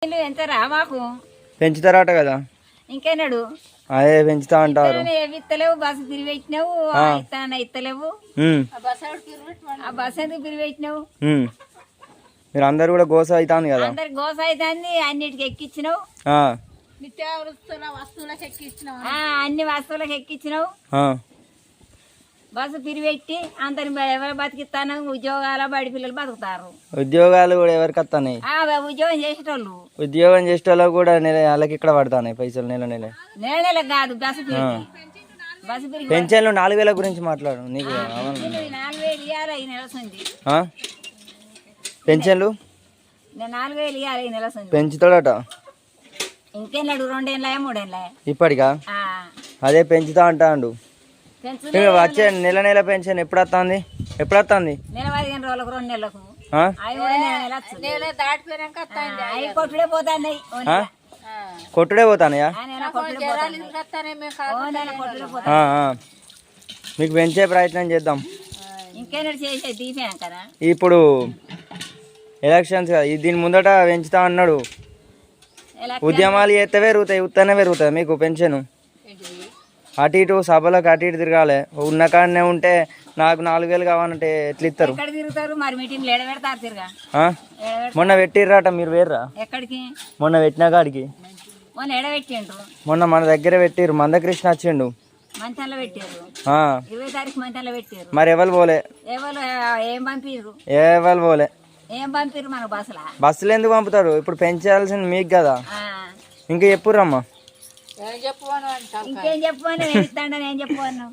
ఎంతరా మాకు పెంచుతారట కదా ఇంకేనాడు అదే పెంచుతా అంటారు. ఇత్తలేవు బస్సు తిరిగిపెట్టినావు ఇత్తలేవు ఆ బస్సు ఎందుకు తిరిగిపెట్టినావు? మీరు అందరు కూడా గోస అవుతాంది కదా, అందరికి గోస అవుతుంది. అన్నిటికి ఎక్కించినావు, అన్ని వస్తువులకు ఎక్కించినావు. బస్సు తిరిగిపెట్టి అందరి ఎవరు బతికిస్తాను? ఉద్యోగాల బడి పిల్లలు బతుకుతారు. ఉద్యోగాలు కూడా ఎవరికి వస్తాయి? ఉద్యోగం చేసేటోళ్ళు, ఉద్యోగం చేసేటోళ్ళకి కూడా వాళ్ళకి ఇక్కడ పడతాయి పైసలు నెల నెల. నెల నెల కాదు బస్సు బస్సు పెన్షన్లు 4000 గురించి మాట్లాడు. నీకు 4000 ఇవ్వాలి ఈ నెల ఉంది. పెన్షన్లు 4000 ఇవ్వాలి ఈ నెల ఉంది. పెంచుతాడట ఇంకేనాడు 2 ఏళ్ళ 3 ఏళ్ళ ఇప్పటికా? అదే పెంచుతా అంటాడు. వచ్చే నెల నెల పెన్షన్ ఎప్పుడు వస్తుంది? ఎప్పుడు వస్తుంది? నెల 15 రోజులకు 2 నెలలకు కొట్టుడే పోతాయి. కొట్టుడే పోతానయా? మీకు పెంచే ప్రయత్నం చేద్దాం. ఇంకేనాడు చేసే దీపం కదా. ఇప్పుడు ఎలక్షన్స్ కదా, దీని ముందట పెంచుతా అన్నాడు. ఉద్యమాలు చేస్తే పెరుగుతాయి, ఉత్తనే పెరుగుతాయి మీకు పెన్షన్. అటు ఇటు సభలకు అటు ఇటు తిరగాలి. ఉన్న కాడనే ఉంటే నాకు 4000 కావాలంటే ఎట్లా ఇస్తారు? మొన్న పెట్టిర్రాట, మీరు వేర్రా? ఎక్కడికి? మొన్న పెట్టిన కాడికి. మొన్న మన దగ్గర పెట్టిర్రు, మందకృష్ణ వచ్చిండు. మంచంలో పెట్టారు 20 తారీఖు మంచంలో పెట్టారు. మరి ఎవరు పోలే? ఏం పంపిర్రు? ఎవరు పోలే. ఏం పంపిర్రు? మన బస్సులు ఎందుకు పంపుతారు? ఇప్పుడు పెంచాల్సింది మీకు కదా. ఇంకా చెప్పుర్రమ్మా. ఇంకేం చెప్పను, ఏం చెప్పను.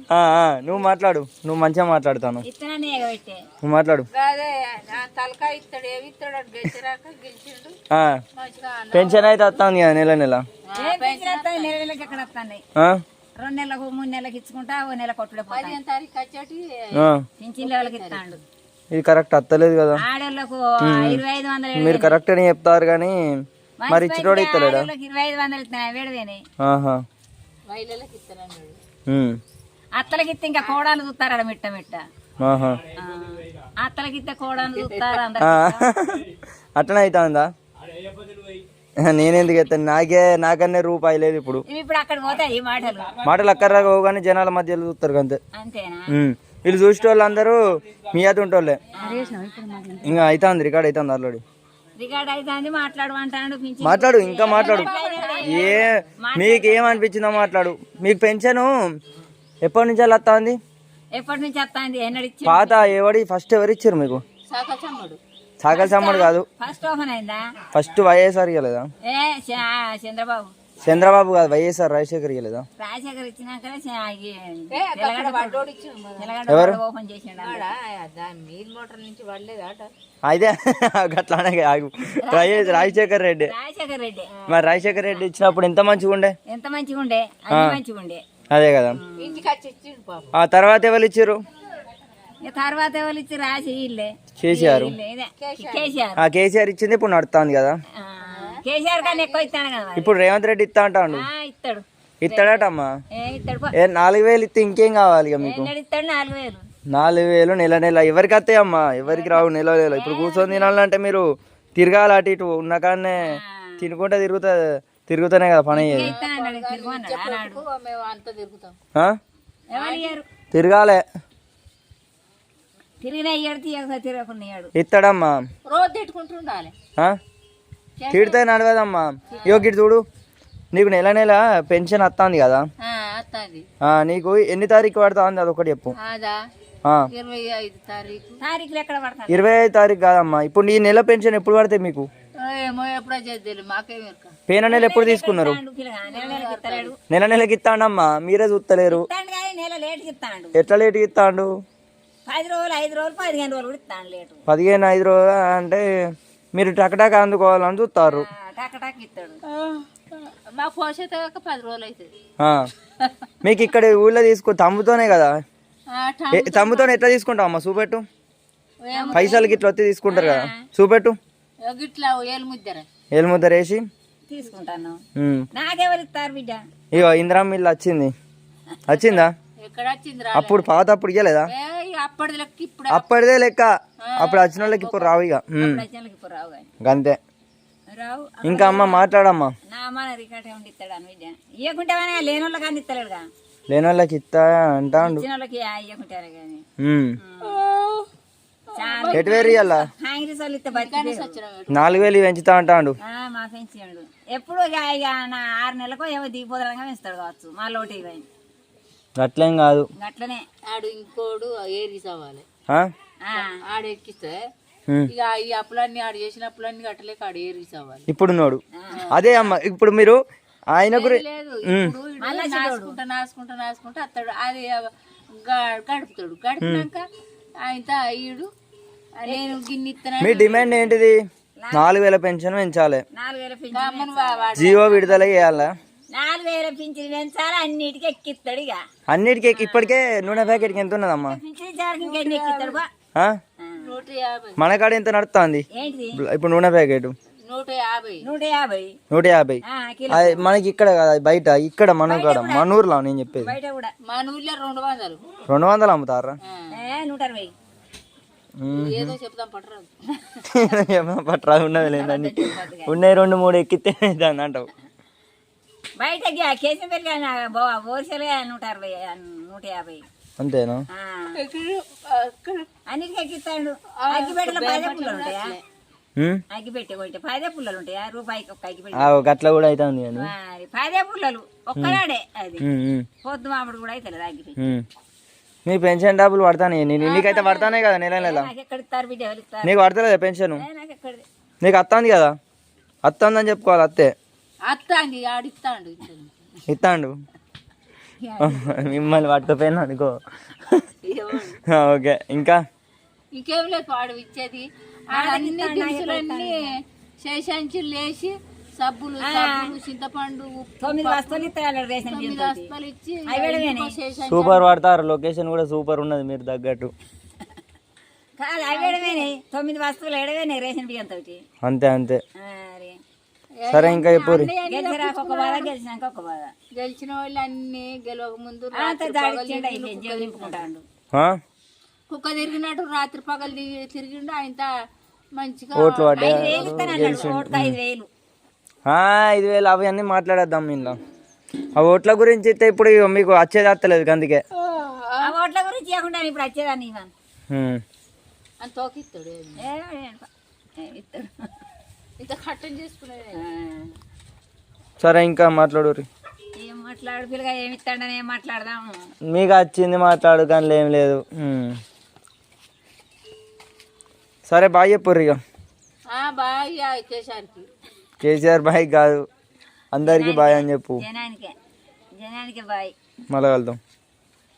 నువ్వు మాట్లాడు, నువ్వు మంచిగా మాట్లాడుతాను. నువ్వు మాట్లాడు. పెన్షన్ అయితే వస్తుంది కదా నెల నెల. 2 నెలలకు 3 నెలలకు ఇచ్చుకుంటా, ఓ నెల కొట్టుడే పింఛన్ లెవెల్కి ఇస్తాడు. ఇది కరెక్ట్ వస్తలేదు కదా. ఆడోళ్ళకు 2500. మీరు కరెక్ట్ అని చెప్తారు కానీ మరి ఇచ్చినోడు ఇస్తలేడా? 2500 ఇస్తాను వేడవేనే. అత్తలకి ఇస్తే ఇంకా కోడాలు చూస్తారా మిట్ట మిట్ట. అత్తలకి ఇస్తే కోడాలు చూస్తారా? అట్లనే అవుతుందా? నేనెందుకు ఎత్తాను? నాకన్నా రూపాయి లేదు ఇప్పుడు. ఇప్పుడు అక్కడ పోతాయి మాటలు అక్కర్రా కానీ జనాల మధ్యలో చూస్తారు అంతే. అంతేనా? వీళ్ళు చూసే వాళ్ళు అందరూ మీ అది ఉంటోళ్ళే. ఇంకా అవుతుంది, రికార్డ్ అవుతుంది ఆల్రెడీ. మాట్లాడు, ఇంకా మాట్లాడు. మీకేమనిపించిందో మాట్లాడు. మీకు పెన్షన్ ఎప్పటి నుంచి అలా వస్తుంది? పాత ఎవడి ఫస్ట్ ఎవరు ఇచ్చారు మీకు? సాకల్ సమ్మడు కాదు, ఫస్ట్ వైఎస్ఆర్ ఇవ్వలేదా? చంద్రబాబు కాదు, వైఎస్ఆర్ రాజశేఖర్ ఇవ్వలేదా? ఎవరు? అయితే అట్లానే రాజశేఖర్ రెడ్డి. మరి రాజశేఖర్ రెడ్డి ఇచ్చినప్పుడు ఎంత మంచిగా ఉండే. అదే కదా. ఆ తర్వాత ఎవరు ఇచ్చారు? కేసీఆర్. కేసీఆర్ ఇచ్చింది ఇప్పుడు నడుస్తుంది కదా. ఇప్పుడు రేవంత్ రెడ్డి ఇస్తా అంటాడు. ఇస్తాడటమ్మా. 4000 ఇస్తే ఇంకేం కావాలి ఇక మీకు? 4000 నెల నెల ఎవరికి వస్తాయమ్మా? ఎవరికి రావు నెల నెల. ఇప్పుడు కూర్చొని తినాలంటే మీరు తిరగాలి, అటు ఇటు ఉన్న కాడనే తినుకుంటా తిరుగుతానే కదా పని అయ్యేది. తిరగాలే. ఇస్తాడమ్మా. తిడితే నడవదమ్మా. ఇగో గిట్ చూడు, నీకు నెల నెల పెన్షన్ వస్తుంది కదా. నీకు ఎన్ని తారీఖు పడుతుంది అదొకటి చెప్పు. 25 తారీఖు కాదమ్మా. ఇప్పుడు ఈ నెల పెన్షన్ ఎప్పుడు పడతాయి మీకు? పేన నెల ఎప్పుడు తీసుకున్నారు? నెల నెలకి ఇస్తాడమ్మా, మీరే చూస్తలేరు. ఎట్లా లేటుకి ఇస్తాడు? 15 5 రోజులు అంటే మీరు టకటాక అందుకోవాలని చూస్తారు. మీకు ఇక్కడ ఊళ్ళో తమ్ముతోనే కదా. తమ్ముతోనే ఎట్లా తీసుకుంటావు అమ్మా? చూపెట్టు. పైసలకి ఇట్లా వచ్చి తీసుకుంటారు కదా, చూపెట్టు. ఏలుముద్దర వేసి తీసుకుంటాను. ఇగో ఇందిరమ్మ ఇల్లు వచ్చిందా? అప్పుడు పాత అప్పుడు ఇవ్వలేదా? అప్పటిదే లెక్క. అప్పుడు వచ్చిన వాళ్ళకి ఇప్పుడు రావు ఇక. అంతే. రావు ఇంకా అమ్మ మాట్లాడమ్మా. నా అమ్మ రికార్డే ఉండి ఇస్తాడు అని బిడ్డ ఇవ్వకుంటే లేని వాళ్ళకి కానీ ఇస్తలేడుగా లేని వాళ్ళకి ఇస్తా అంటాండు. ఇచ్చిన వాళ్ళకి ఇవ్వకుంటారు కానీ ఎటు వేరు ఇయ్యాల కాంగ్రెస్ వాళ్ళు ఇస్తే బతికి 4000 పెంచుతా అంటాండు. మా పెంచాడు ఎప్పుడు ఇక నా 6 నెలలకు ఏమో దిగిపోదలంగా పెంచుతాడు కావచ్చు మా లోటు ఇవ్వండి అట్లేం కాదు. అట్లనే ఆడు ఇంకోడు ఏరీస్ అవ్వాలి ఆ? ఆడు ఎక్కిస్తే ఇక ఈ అప్పులన్నీ ఆడు చేసిన అప్పులన్నీ కట్టలేక ఆడు ఏరీస్ అవ్వాలి. ఇప్పుడు నోడు అదే అమ్మ. ఇప్పుడు మీరు ఆయన గురించి లేదు ఇప్పుడు నాసుకుంటా అత్తాడు అది గడుపుతాడు. గడిపినాక ఆయన ఈడు నేను గిన్ని ఇస్తాను. మీ డిమాండ్ ఏంటిది? 4000 పెన్షన్ పెంచాలి, 4000 పింఛన్ జీవో విడుదల చేయాలా, 4000 పింఛన్ పెంచాలి, అన్నిటికీ ఎక్కిస్తాడు ఇక అన్నిటికీ. ఇప్పటికే నూనె ప్యాకెట్కి ఎంత ఉన్నదమ్మా? పింఛన్ జారికి ఇంకెన్ని ఎక్కిస్తాడు బా. ఆ? 150 మన కాడ ఎంత నడుస్తుంది ఏంటిది ఇప్పుడు నూనె ప్యాకెట్? 150 150. అది మనకి ఇక్కడ కదా, బయట ఇక్కడ మన కాడ మన ఊర్లో నేను చెప్పేది. బయట కూడా మన ఊళ్ళో 200 200 అమ్ముతారా? 160 ఏదో చెప్తాం పట్టరాదు. పట్రా ఉన్నది లేదండి, ఉన్నాయి 2-3 ఎక్కితే దాన్ని అంటావు. బయట కేసు పెరిగా హోల్సేల్గా 160 150 అంతేనా? అన్నిటికీ ఎక్కిస్తాడు. అగ్గిపెట్టెలో 10 పుల్లలు ఉంటాయా? అగ్గిపెట్టె కొంటే 10 పుల్లలు ఉంటాయా? రూపాయికి ఒక్క అగ్గిపెట్టె గట్ల కూడా అవుతుంది కానీ 10 పుల్లలు ఒక్కనాడే. అది పొద్దు మామిడి కూడా అవుతుంది అగ్గిపెట్టె. మీ పెన్షన్ డబ్బులు పడతానే? నీకైతే పడతానే కదా నెల నెల? నాకు ఎక్కడ ఇస్తారు బిడ్డ, ఎవరు ఇస్తారు? నీకు పడతలేదా పెన్షన్? నాకు ఎక్కడిది నీకు వస్తుంది కదా, వస్తుందని చెప్పుకోవాలి. అత్తే అత్తాండి ఆడిస్తాడు ఇస్తాండు. మిమ్మల్ని పట్టుకుపోయినా అనుకో. ఓకే, ఇంకా ఇంకేం లేదు వాడు ఇచ్చేది. అన్ని దినుసులన్నీ శేషాంచులు లేచి సబ్బులు చింతపండు 9 వస్తువులు ఇస్తారు రేషన్ బియ్యం తోటి. బస్తాలు ఇచ్చి సూపర్ పడతారు. లొకేషన్ కూడా సూపర్ ఉన్నది మీరు తగ్గట్టు. కాదు అవి ఎడవేనే 9 వస్తువులు ఎడవేనే రేషన్ బియ్యం తోటి. అంతే అంతే. మరి సరే ఇంకా చెప్పు. గెలిచినాక ఒక బాధ, గెలిచినాక ఒక బాధ. గెలిచిన వాళ్ళు అన్ని గెలవక ముందు నింపుకుంటాడు. కుక్క తిరిగినట్టు రాత్రి పగలు తిరిగిండు. ఆయన మంచిగా ఓట్లు పడ్డా 5,000 ఇస్తానన్నాడు. ఓటుకు 5,000. 5,000 అవి అన్నీ మాట్లాడేద్దాం. ఇంట్లో ఆ ఓట్ల గురించి అయితే ఇప్పుడు మీకు వచ్చేది వస్తలేదు అందుకే. ఆ ఓట్ల గురించి ఇవ్వకుండా ఇప్పుడు వచ్చేదాన్ని ఇవ్వను. అని తోకిస్తాడు ఇస్తాడు. ఇంత కట్టం చేసుకునేది. సరే ఇంకా మాట్లాడు. ఏం మాట్లాడు పిల్లగా, ఏమి ఇస్తాడని ఏం మాట్లాడదాము. మీకు వచ్చింది మాట్లాడు కానీ ఏం లేదు. సరే బాయ్ చెప్పుర్రు ఇక. బాయ్ కేసీఆర్ బాయ్ కాదు, అందరికి బాయ్ అని చెప్పు. జనానికి బాయ్. మళ్ళా కలుద్దాం.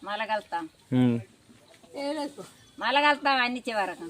మళ్ళా కలుస్తాం అన్ని ఇచ్చే వరకు.